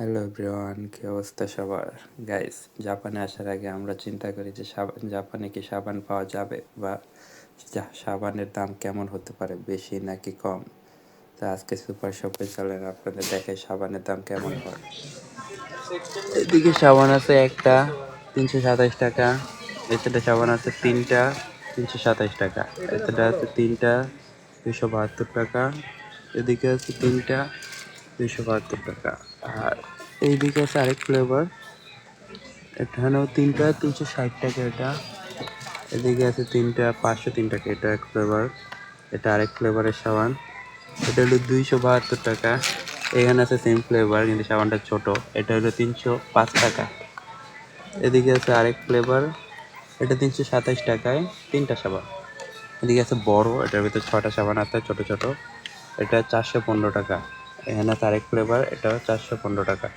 Hello everyone, কি অবস্থা সবার? গাইস, জাপানে আসার আগে আমরা চিন্তা করি যে জাপানে কি সাবান পাওয়া যাবে বা সাবানের দাম কেমন হতে পারে, বেশি নাকি কম। তা আজকে সুপার শপে চলেন আপনাদের দেখে সাবানের দাম কেমন হয়। এদিকে সাবান আছে একটা 327 টাকা, এছাড়া সাবান আছে তিনটা 327 টাকা, এছাড়া আছে তিনটা 272 টাকা, এদিকে আছে তিনটা 272 টাকা, আর এইদিকে আছে আরেক ফ্লেভার, এখানেও তিনটা 360 টাকা এটা, এদিকে আছে তিনটা 503 টাকা, এটা এক ফ্লেভার, এটা আরেক ফ্লেভারের সাবান, এটা হলো 272 টাকা। এখানে আছে সেম ফ্লেভার কিন্তু সাবানটা ছোট, এটা হলো 305 টাকা। এদিকে আছে আরেক ফ্লেভার, এটা 327 টাকায় তিনটা সাবান। এদিকে আছে বড়, এটার ভিতরে 6টা সাবান আছে ছোট ছোট, এটা 415 টাকা। এখানে আছে আরেক ফ্লেভার, এটা 415 টাকা।